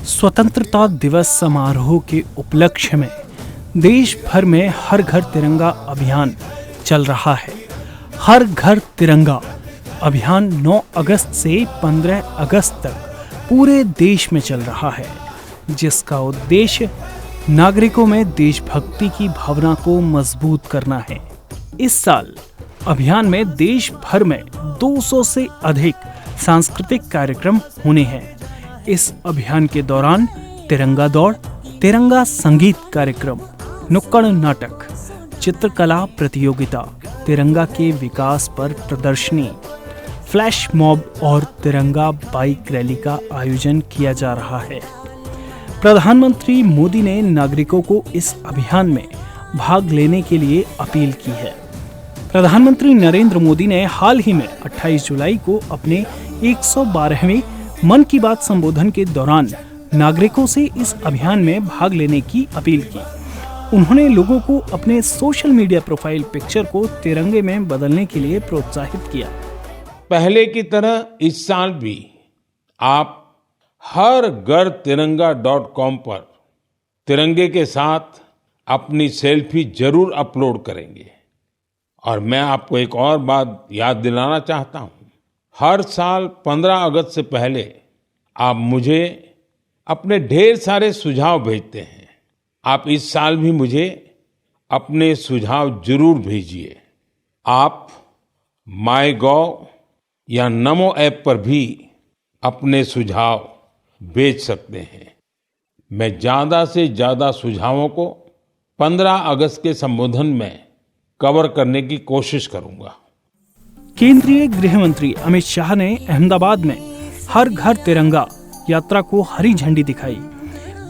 स्वतंत्रता दिवस समारोह के उपलक्ष्य में देश भर में हर घर तिरंगा अभियान चल रहा है। हर घर तिरंगा अभियान 9 अगस्त से 15 अगस्त तक पूरे देश में चल रहा है, जिसका उद्देश्य नागरिकों में देशभक्ति की भावना को मजबूत करना है। इस साल अभियान में देश भर में 200 से अधिक सांस्कृतिक कार्यक्रम होने हैं। इस अभियान के दौरान तिरंगा दौड़, तिरंगा संगीत कार्यक्रम, नुक्कड़ नाटक, चित्रकला प्रतियोगिता, तिरंगा के विकास पर प्रदर्शनी, फ्लैश मॉब और तिरंगा बाइक रैली का आयोजन किया जा रहा है। प्रधानमंत्री मोदी ने नागरिकों को इस अभियान में भाग लेने के लिए अपील की है। प्रधानमंत्री नरेंद्र मोदी ने हाल ही में 28 जुलाई को अपने 112वें मन की बात संबोधन के दौरान नागरिकों से इस अभियान में भाग लेने की अपील की। उन्होंने लोगों को अपने सोशल मीडिया प्रोफाइल पिक्चर को तिरंगे में बदलने के लिए प्रोत्साहित किया। पहले की तरह इस साल भी आप harghar-tiranga.com पर तिरंगे के साथ अपनी सेल्फी जरूर अपलोड करेंगे। और मैं आपको एक और बात याद दिलाना चाहता हूं। हर साल 15 अगस्त से पहले आप मुझे अपने ढेर सारे सुझाव भेजते हैं। आप इस साल भी मुझे अपने सुझाव जरूर भेजिए। आप MyGov या नमो ऐप पर भी अपने सुझाव भेज सकते हैं। मैं ज्यादा से ज्यादा सुझावों को 15 अगस्त के संबोधन में कवर करने की कोशिश करूंगा। केंद्रीय गृह मंत्री अमित शाह ने अहमदाबाद में हर घर तिरंगा यात्रा को हरी झंडी दिखाई।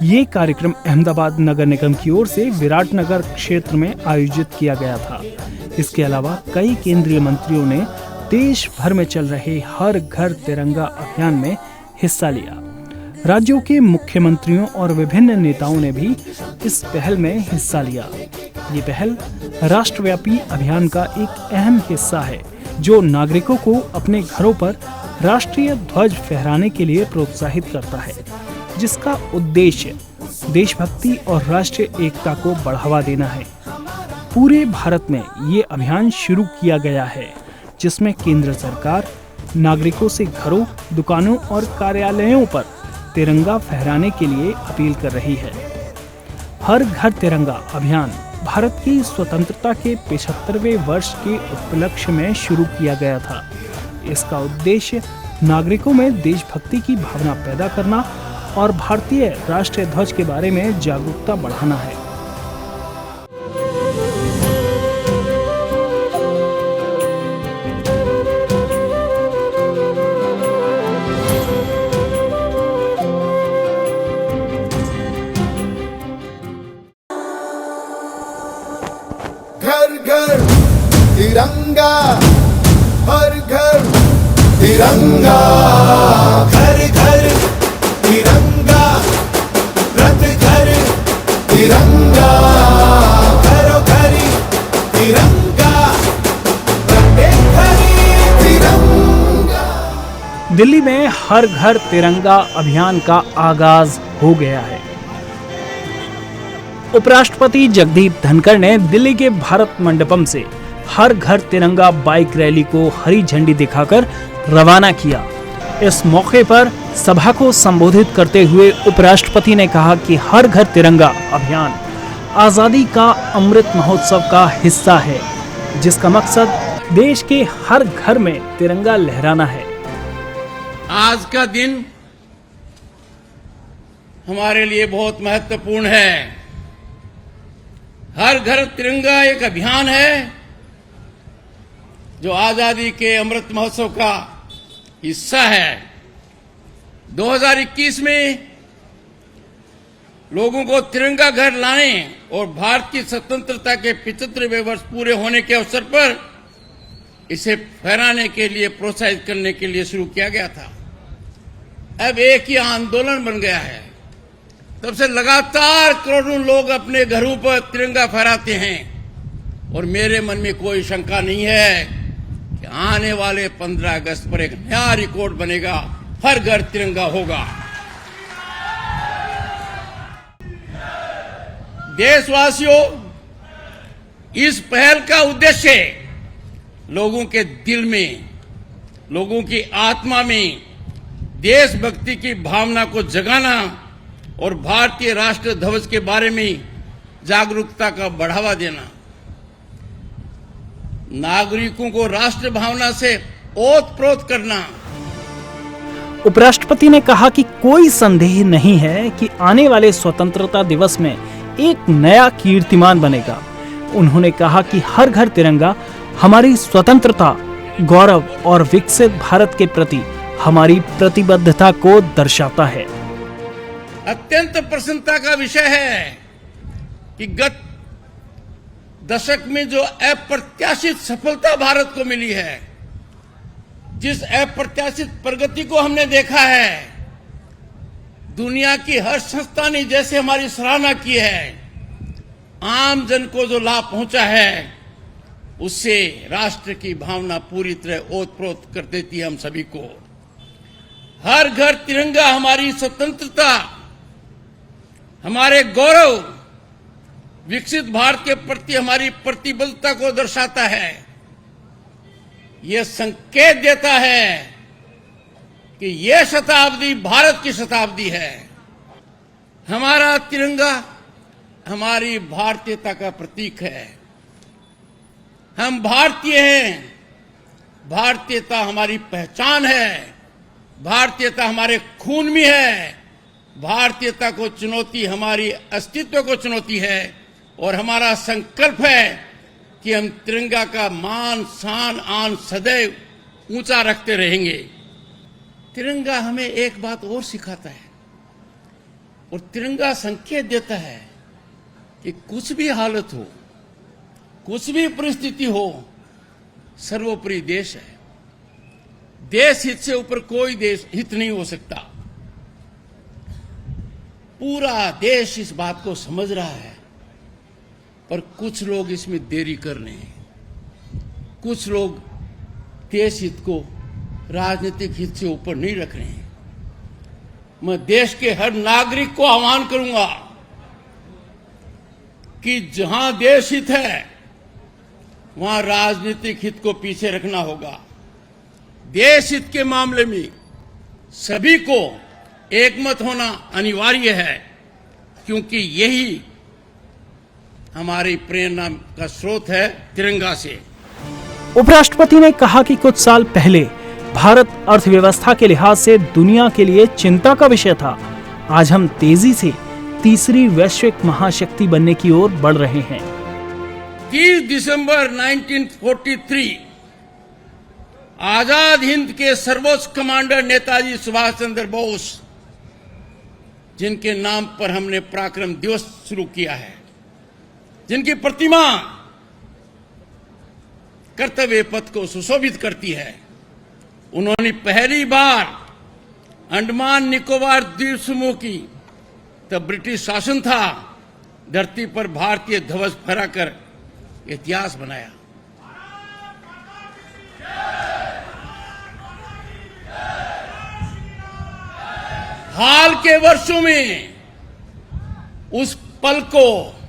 ये कार्यक्रम अहमदाबाद नगर निगम की ओर से विराटनगर क्षेत्र में आयोजित किया गया था। इसके अलावा कई केंद्रीय मंत्रियों ने देश भर में चल रहे हर घर तिरंगा अभियान में हिस्सा लिया। राज्यों के मुख्यमंत्रियों और विभिन्न नेताओं ने भी इस पहल में हिस्सा लिया। ये पहल राष्ट्रव्यापी अभियान का एक अहम हिस्सा है, जो नागरिकों को अपने घरों पर राष्ट्रीय ध्वज फहराने के लिए प्रोत्साहित करता है, जिसका उद्देश्य देशभक्ति और राष्ट्रीय एकता को बढ़ावा देना है। पूरे भारत में ये अभियान शुरू किया गया है, जिसमें केंद्र सरकार नागरिकों से घरों, दुकानों और कार्यालयों पर तिरंगा फहराने के लिए अपील कर रही है। हर घर तिरंगा अभियान भारत की स्वतंत्रता के 75वें वर्ष के उपलक्ष्य में शुरू किया गया था। इसका उद्देश्य नागरिकों में देशभक्ति की भावना पैदा करना और भारतीय राष्ट्रीय ध्वज के बारे में जागरूकता बढ़ाना है। घर घर तिरंगा, हर घर तिरंगा, घर घर तिरंगा, रथ घर तिरंगा, घरों घर तिरंगा, रथे घरी तिरंगा। दिल्ली में हर घर तिरंगा अभियान का आगाज हो गया है। उपराष्ट्रपति जगदीप धनखड़ ने दिल्ली के भारत मंडपम से हर घर तिरंगा बाइक रैली को हरी झंडी दिखाकर रवाना किया। इस मौके पर सभा को संबोधित करते हुए उपराष्ट्रपति ने कहा कि हर घर तिरंगा अभियान आजादी का अमृत महोत्सव का हिस्सा है, जिसका मकसद देश के हर घर में तिरंगा लहराना है। आज का दिन हमारे लिए बहुत महत्वपूर्ण है। हर घर तिरंगा एक अभियान है जो आजादी के अमृत महोत्सव का हिस्सा है। 2021 में लोगों को तिरंगा घर लाने और भारत की स्वतंत्रता के 75वें वर्ष पूरे होने के अवसर पर इसे फहराने के लिए प्रोत्साहित करने के लिए शुरू किया गया था। अब एक ही आंदोलन बन गया है। तब से लगातार करोड़ों लोग अपने घरों पर तिरंगा फहराते हैं और मेरे मन में कोई शंका नहीं है कि आने वाले 15 अगस्त पर एक नया रिकॉर्ड बनेगा, हर घर तिरंगा होगा। देशवासियों, इस पहल का उद्देश्य लोगों के दिल में, लोगों की आत्मा में देशभक्ति की भावना को जगाना और भारतीय राष्ट्र ध्वज के बारे में जागरूकता का बढ़ावा देना, नागरिकों को राष्ट्र भावना से ओत-प्रोत करना। उपराष्ट्रपति ने कहा कि कोई संदेह नहीं है कि आने वाले स्वतंत्रता दिवस में एक नया कीर्तिमान बनेगा। उन्होंने कहा कि हर घर तिरंगा हमारी स्वतंत्रता, गौरव और विकसित भारत के प्रति हमारी प्रतिबद्धता को दर्शाता है। अत्यंत प्रसन्नता का विषय है कि गत दशक में जो अप्रत्याशित सफलता भारत को मिली है, जिस अप्रत्याशित प्रगति को हमने देखा है, दुनिया की हर संस्था ने जैसे हमारी सराहना की है, आम जन को जो लाभ पहुंचा है, उससे राष्ट्र की भावना पूरी तरह ओत-प्रोत कर देती है हम सभी को। हर घर तिरंगा हमारी स्वतंत्रता, हमारे गौरव, विकसित भारत के प्रति हमारी प्रतिबद्धता को दर्शाता है। यह संकेत देता है कि यह शताब्दी भारत की शताब्दी है। हमारा तिरंगा हमारी भारतीयता का प्रतीक है। हम भारतीय हैं, भारतीयता हमारी पहचान है, भारतीयता हमारे खून में है, भारतीयता को चुनौती हमारी अस्तित्व को चुनौती है और हमारा संकल्प है कि हम तिरंगा का मान, शान, आन सदैव ऊंचा रखते रहेंगे। तिरंगा हमें एक बात और सिखाता है और तिरंगा संकेत देता है कि कुछ भी हालत हो, कुछ भी परिस्थिति हो, सर्वोपरि देश है। देश हित से ऊपर कोई देश हित नहीं हो सकता। पूरा देश इस बात को समझ रहा है, पर कुछ लोग इसमें देरी कर रहे हैं। कुछ लोग देश हित को राजनीतिक हित से ऊपर नहीं रख रहे हैं। मैं देश के हर नागरिक को आह्वान करूंगा कि जहां देश हित है, वहां राजनीतिक हित को पीछे रखना होगा। देश हित के मामले में सभी को एकमत होना अनिवार्य है, क्योंकि यही हमारी प्रेरणा का स्रोत है तिरंगा से। उपराष्ट्रपति ने कहा कि कुछ साल पहले भारत अर्थव्यवस्था के लिहाज से दुनिया के लिए चिंता का विषय था। आज हम तेजी से तीसरी वैश्विक महाशक्ति बनने की ओर बढ़ रहे हैं। 30 दिसंबर 1943 आजाद हिंद के सर्वोच्च कमांडर नेताजी सुभाष चंद्र बोस, जिनके नाम पर हमने पराक्रम दिवस शुरू किया है, जिनकी प्रतिमा कर्तव्य पथ को सुशोभित करती है, उन्होंने पहली बार अंडमान निकोबार द्वीप समूह की, तब ब्रिटिश शासन था, धरती पर भारतीय ध्वज फहराकर इतिहास बनाया। हाल के वर्षों में उस पल को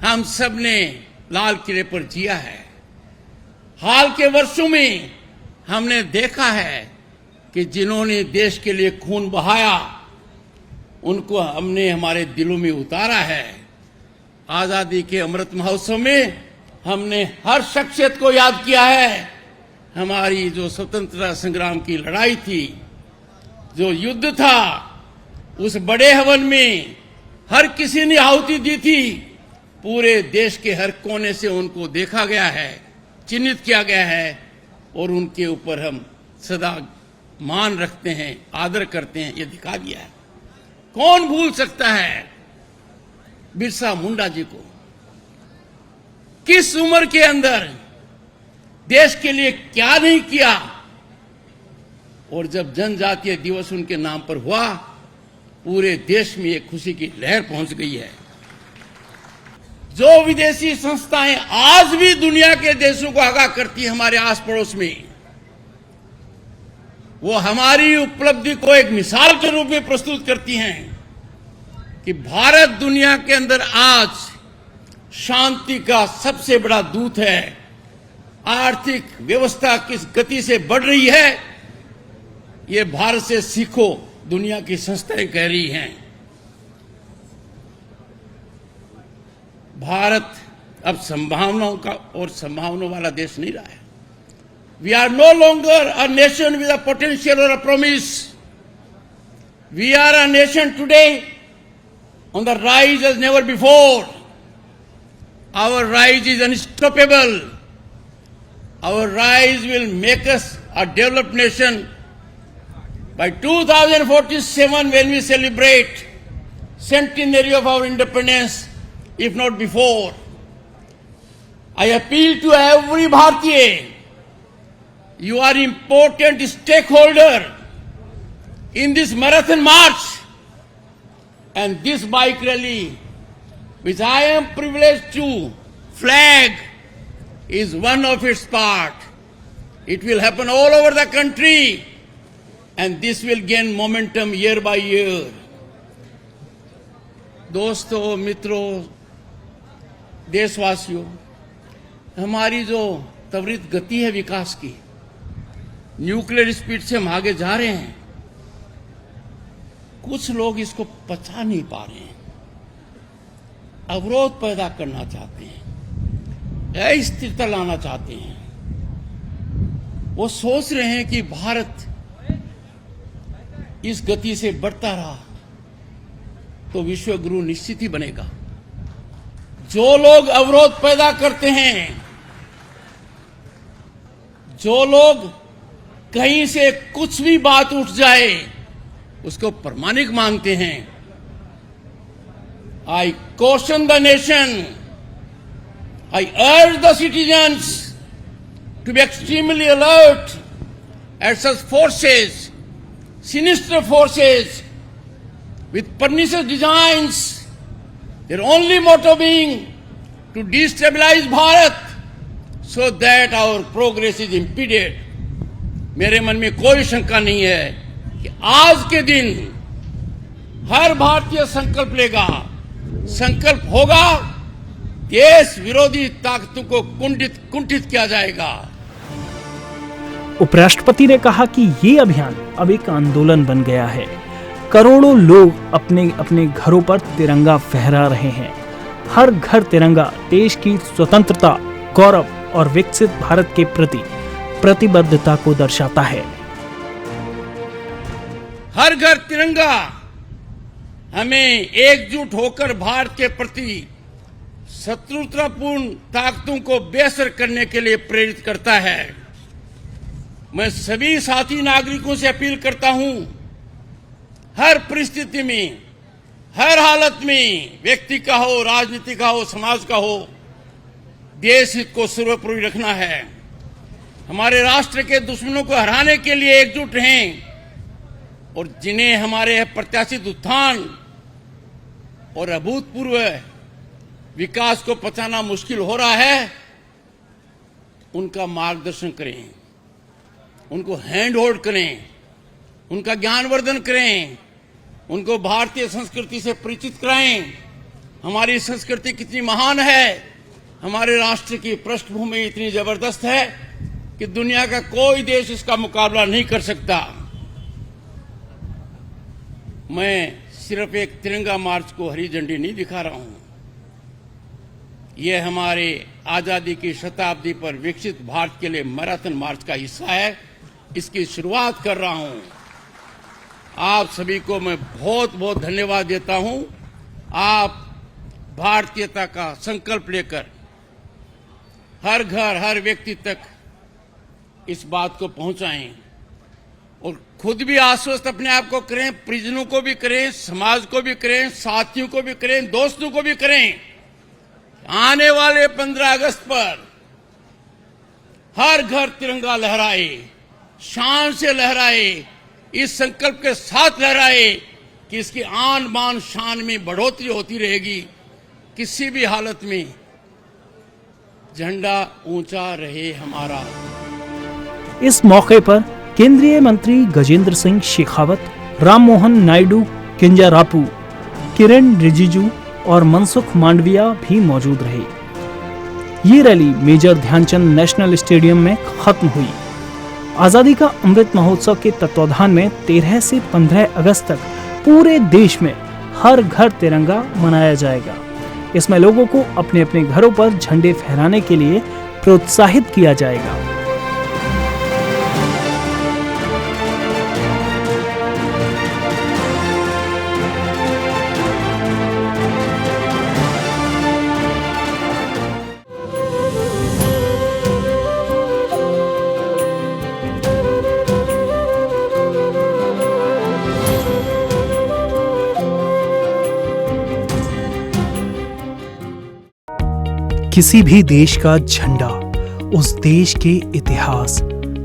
हम सब ने लाल किले पर जिया है। हाल के वर्षों में हमने देखा है कि जिन्होंने देश के लिए खून बहाया, उनको हमने हमारे दिलों में उतारा है। आजादी के अमृत महोत्सव में हमने हर शख्सियत को याद किया है। हमारी जो स्वतंत्रता संग्राम की लड़ाई थी, जो युद्ध था, उस बड़े हवन में हर किसी ने आहुति दी थी। पूरे देश के हर कोने से उनको देखा गया है, चिन्हित किया गया है और उनके ऊपर हम सदा मान रखते हैं, आदर करते हैं, ये दिखा दिया है। कौन भूल सकता है बिरसा मुंडा जी को? किस उम्र के अंदर देश के लिए क्या नहीं किया। और जब जनजातीय दिवस उनके नाम पर हुआ, पूरे देश में एक खुशी की लहर पहुंच गई है। जो विदेशी संस्थाएं आज भी दुनिया के देशों को आगाह करती है हमारे आस पड़ोस में, वो हमारी उपलब्धि को एक मिसाल के रूप में प्रस्तुत करती हैं। कि भारत दुनिया के अंदर आज शांति का सबसे बड़ा दूत है। आर्थिक व्यवस्था किस गति से बढ़ रही है, ये भारत से सीखो, दुनिया की संस्थाएं कह रही हैं। भारत अब संभावनाओं का और संभावनाओं वाला देश नहीं रहा है। We are no longer a nation with a potential or a promise. We are a nation today on the rise as never before. Our rise is unstoppable. Our rise will make us a developed nation. By 2047, when we celebrate centenary of our independence, if not before, I appeal to every Bharatiya. You are important stakeholder in this marathon march and this bike rally, which I am privileged to flag, is one of its part. It will happen all over the country and this will gain momentum year by year. दोस्तों, मित्रों, देशवासियों, हमारी जो त्वरित गति है विकास की, nuclear speed से हम आगे जा रहे हैं, कुछ लोग इसको पचा नहीं पा रहे हैं, अवरोध पैदा करना चाहते हैं, अस्थिरता लाना चाहते हैं। वो सोच रहे हैं कि भारत इस गति से बढ़ता रहा तो विश्व गुरु निश्चित ही बनेगा। जो लोग अवरोध पैदा करते हैं, जो लोग कहीं से कुछ भी बात उठ जाए उसको प्रमाणिक मानते हैं, I caution the nation, I urge the citizens to be extremely alert at such forces, sinister forces with pernicious designs, their only motto being to destabilize Bharat so that our progress is impeded. मेरे मन में कोई शंका नहीं है कि आज के दिन हर भारतीय संकल्प लेगा, संकल्प होगा, देश विरोधी ताकतों को कुंठित किया जाएगा। उपराष्ट्रपति ने कहा कि ये अभियान अब एक आंदोलन बन गया है। करोड़ों लोग अपने अपने घरों पर तिरंगा फहरा रहे हैं। हर घर तिरंगा देश की स्वतंत्रता, गौरव और विकसित भारत के प्रति प्रतिबद्धता को दर्शाता है। हर घर तिरंगा हमें एकजुट होकर भारत के प्रति शत्रुतापूर्ण ताकतों को बेअसर करने के लिए प्रेरित करता है। मैं सभी साथी नागरिकों से अपील करता हूं, हर परिस्थिति में, हर हालत में, व्यक्ति का हो, राजनीति का हो, समाज का हो, देश हित को सर्वोपरि रखना है। हमारे राष्ट्र के दुश्मनों को हराने के लिए एकजुट रहें और जिन्हें हमारे प्रत्याशित उत्थान और अभूतपूर्व विकास को पचाना मुश्किल हो रहा है, उनका मार्गदर्शन करें, उनको हैंड होल्ड करें, उनका ज्ञानवर्धन करें, उनको भारतीय संस्कृति से परिचित कराएं। हमारी संस्कृति कितनी महान है, हमारे राष्ट्र की पृष्ठभूमि इतनी जबरदस्त है कि दुनिया का कोई देश इसका मुकाबला नहीं कर सकता। मैं सिर्फ एक तिरंगा मार्च को हरी झंडी नहीं दिखा रहा हूं, यह हमारे आजादी की शताब्दी पर विकसित भारत के लिए मैराथन मार्च का हिस्सा है। इसकी शुरुआत कर रहा हूं। आप सभी को मैं बहुत बहुत धन्यवाद देता हूं। आप भारतीयता का संकल्प लेकर हर घर, हर व्यक्ति तक इस बात को पहुंचाएं और खुद भी आश्वस्त अपने आप को करें, परिजनों को भी करें, समाज को भी करें, साथियों को भी करें, दोस्तों को भी करें। आने वाले 15 अगस्त पर हर घर तिरंगा लहराए, शान से लहराए, इस संकल्प के साथ लहराए कि इसकी आन बान शान में बढ़ोतरी होती रहेगी। किसी भी हालत में झंडा ऊंचा रहे हमारा। इस मौके पर केंद्रीय मंत्री गजेंद्र सिंह शेखावत, राम मोहन नायडू किंजारापू, किरण रिजिजू और मनसुख मांडविया भी मौजूद रहे। ये rally Major Dhyan Chand national stadium में खत्म हुई। आजादी का अमृत महोत्सव के तत्वाधान में 13 से 15 अगस्त तक पूरे देश में हर घर तिरंगा मनाया जाएगा। इसमें लोगों को अपने अपने घरों पर झंडे फहराने के लिए प्रोत्साहित किया जाएगा। किसी भी देश का झंडा उस देश के इतिहास,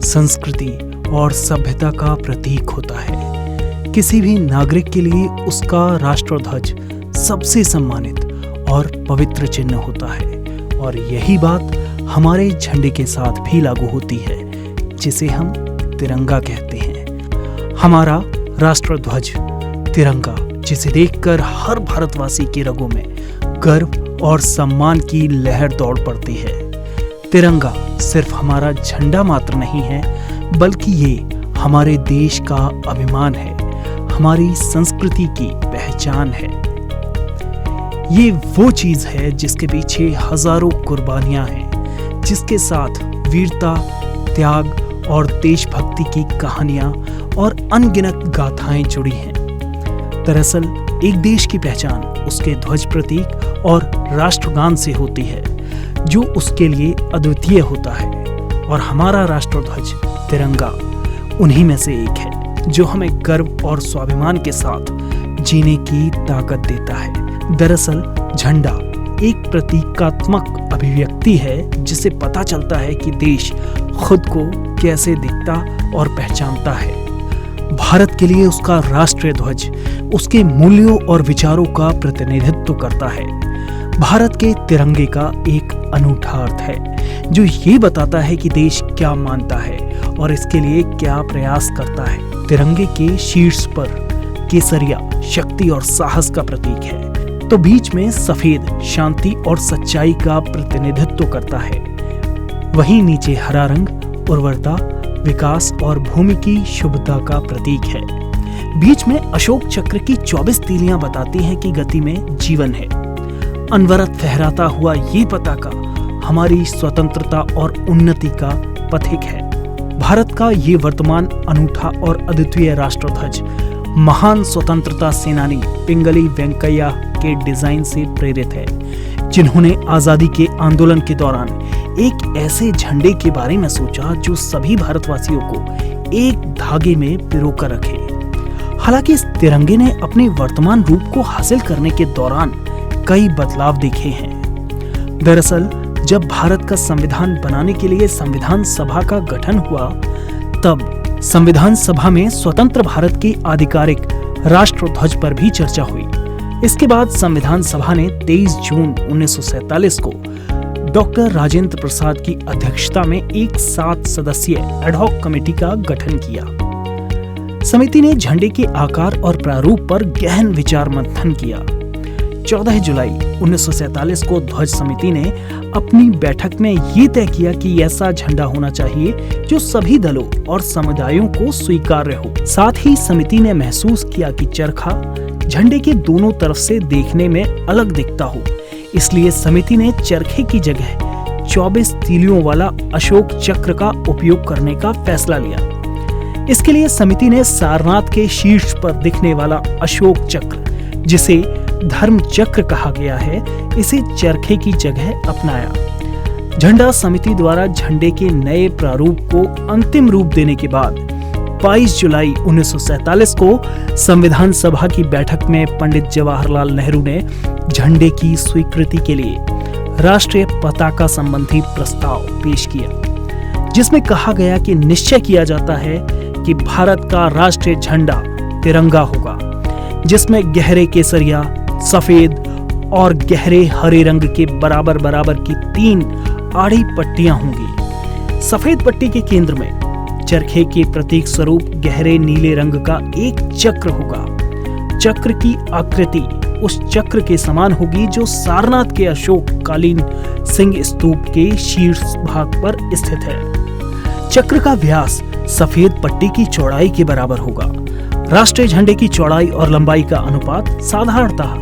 संस्कृति और सभ्यता का प्रतीक होता है। किसी भी नागरिक के लिए उसका राष्ट्रध्वज सबसे सम्मानित और पवित्र चिन्ह होता है और यही बात हमारे झंडे के साथ भी लागू होती है, जिसे हम तिरंगा कहते हैं। हमारा राष्ट्रध्वज तिरंगा, जिसे देखकर हर भारतवासी की रगों में गर्व और सम्मान की लहर दौड़ पड़ती है। तिरंगा सिर्फ हमारा झंडा मात्र नहीं है, बल्कि ये हमारे देश का अभिमान है, हमारी संस्कृति की पहचान है। ये वो चीज है जिसके पीछे हजारों कुर्बानियां हैं, जिसके साथ वीरता, त्याग और देशभक्ति की कहानियां और अनगिनत गाथाएं जुड़ी हैं। दरअसल एक देश की पहचान उसके ध्वज प्रतीक और राष्ट्रगान से होती है, जो उसके लिए अद्वितीय होता है। और हमारा राष्ट्रध्वज तिरंगा उन्हीं में से एक है, जो हमें गर्व और स्वाभिमान के साथ जीने की ताकत देता है। दरअसल झंडा एक प्रतीकात्मक अभिव्यक्ति है, जिसे पता चलता है कि देश खुद को कैसे दिखता और पहचानता है। भारत के लिए उसका राष्ट्रीय ध्वज उसके मूल्यों और विचारों का प्रतिनिधित्व करता है। भारत के तिरंगे का एक अनूठा अर्थ है, जो ये बताता है कि देश क्या मानता है और इसके लिए क्या प्रयास करता है। तिरंगे के शीर्ष पर केसरिया शक्ति और साहस का प्रतीक है, तो बीच में सफेद शांति और सच्चाई का प्रतिनिधित्व करता है। वहीं नीचे हरा रंग उर्वरता, विकास और भूमि की शुभता का प्रतीक है। बीच में अशोक चक्र की 24 तीलियां बताती हैं कि गति में जीवन है। अनवरत फहराता हुआ ये पताका हमारी स्वतंत्रता और उन्नति का पथिक है। भारत का ये वर्तमान अनूठा और अद्वितीय राष्ट्रध्वज महान स्वतंत्रता सेनानी पिंगली वेंकैया के डिजाइन से प्रेरित है, जिन्होंने आजादी के आंदोलन के दौरान एक ऐसे झंडे के बारे में सोचा जो सभी भारतवासियों को एक धागे में पिरोकर रखे। हालांकि इस तिरंगे ने अपने वर्तमान रूप को हासिल करने के दौरान कई बदलाव देखे हैं। दरअसल जब भारत का संविधान बनाने के लिए संविधान सभा का गठन हुआ, तब संविधान सभा में स्वतंत्र भारत के आधिकारिक राष्ट्रध्वज पर भी चर्चा हुई। इसके बाद संविधान सभा ने 23 जून 1947 को डॉक्टर राजेंद्र प्रसाद की अध्यक्षता में एक 7 सदस्यीय एडहॉक कमेटी का गठन किया। समिति ने झंडे के आकार और प्रारूप पर गहन विचार मंथन किया। 14 जुलाई 1947 को ध्वज समिति ने अपनी बैठक में ये तय किया कि ऐसा झंडा होना चाहिए जो सभी दलों और समुदायों को स्वीकार्य हो। साथ ही समिति ने महसूस किया कि चरखा झंडे के दोनों तरफ से देखने में अलग दिखता हो, इसलिए समिति ने चरखे की जगह 24 तीलियों वाला अशोक चक्र का उपयोग करने का फैसला लिया। इसके लिए समिति ने सारनाथ के शीर्ष पर दिखने वाला अशोक चक्र, जिसे धर्म चक्र कहा गया है, इसे चरखे की जगह अपनाया। झंडा समिति द्वारा झंडे के नए प्रारूप को अंतिम रूप देने के बाद 22 जुलाई 1947 को संविधान सभा की बैठक में पंडित जवाहरलाल नेहरू ने झंडे की स्वीकृति के लिए राष्ट्रीय पताका संबंधी प्रस्ताव पेश किया, जिसमें कहा गया कि निश्चय किया जाता है कि भारत का राष्ट्रीय झंडा तिरंगा होगा, जिसमें गहरे केसरिया, सफेद और गहरे हरे रंग के बराबर बराबर की 3 आड़ी पट्टियां होंगी। सफेद पट्टी के केंद्र में चरखे के प्रतीक स्वरूप गहरे नीले रंग का एक चक्र होगा। चक्र की आकृति उस चक्र के समान होगी जो सारनाथ के अशोक कालीन सिंह स्तूप के शीर्ष भाग पर स्थित है। चक्र का व्यास सफेद पट्टी की चौड़ाई के बराबर होगा। राष्ट्रीय झंडे की चौड़ाई और लंबाई का अनुपात साधारणतः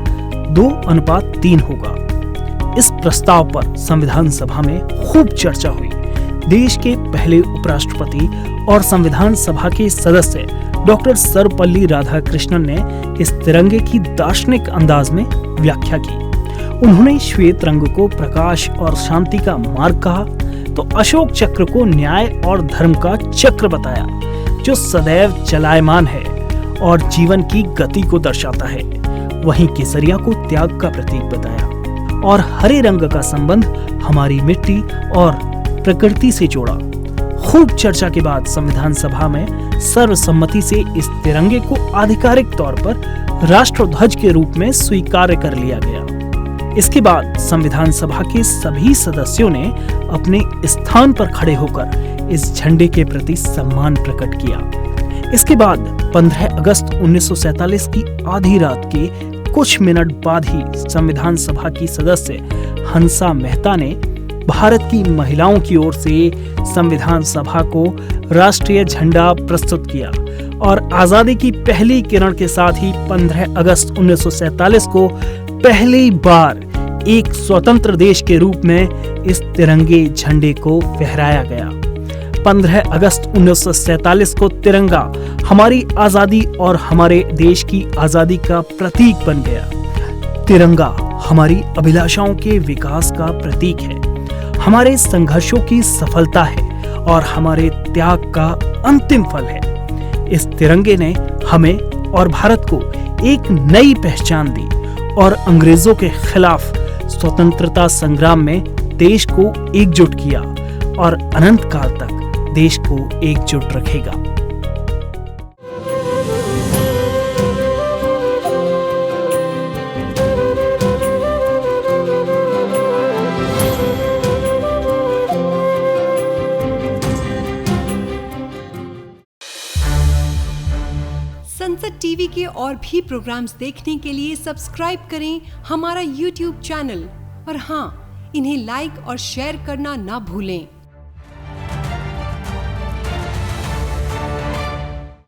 2:3 होगा। इस प्रस्ताव पर संविधान सभा में खूब चर्चा हुई। देश के पहले उपराष्ट्रपति और संविधान सभा के सदस्य डॉक्टर सर्वपल्ली राधाकृष्णन ने इस तिरंगे की दार्शनिक अंदाज में व्याख्या की। उन्होंने श्वेत रंग को प्रकाश और शांति का मार्ग कहा, तो अशोक चक्र को न्याय और धर्म का चक्र बताया, जो सदैव चलायमान है और जीवन की गति को दर्शाता है। वहीं केसरिया को त्याग का प्रतीक बताया और हरे रंग का संबंध हमारी मिट्टी और प्रकृति से जोड़ा। खूब चर्चा के बाद संविधान सभा में सर्वसम्मति से इस तिरंगे को आधिकारिक तौर पर राष्ट्रध्वज के रूप में स्वीकार कर लिया गया। इसके बाद संविधान सभा के सभी सदस्यों ने अपने स्थान पर खड़े होकर इस झंडे के प्रति सम्मान प्रकट किया। इसके बाद 15 अगस्त 1947 की आधी रात के कुछ मिनट बाद ही संविधान सभा की सदस्य हंसा मेहता ने भारत की महिलाओं की ओर से संविधान सभा को राष्ट्रीय झंडा प्रस्तुत किया और आजादी की पहली किरण के साथ ही 15 अगस्त 1947 को पहली बार एक स्वतंत्र देश के रूप में इस तिरंगे झंडे को फहराया गया। 15 अगस्त 1947 को तिरंगा हमारी आजादी और हमारे देश की आजादी का प्रतीक बन गया। तिरंगा हमारी अभिलाषाओं के विकास का प्रतीक है, हमारे संघर्षों की सफलता है और हमारे त्याग का अंतिम फल है। इस तिरंगे ने हमें और भारत को एक नई पहचान दी और अंग्रेजों के खिलाफ स्वतंत्रता संग्राम में देश को एकजुट किया और अनंत काल तक देश को एकजुट रखेगा। संसद टीवी के और भी प्रोग्राम्स देखने के लिए सब्सक्राइब करें हमारा YouTube चैनल और हाँ, इन्हें लाइक और शेयर करना ना भूलें।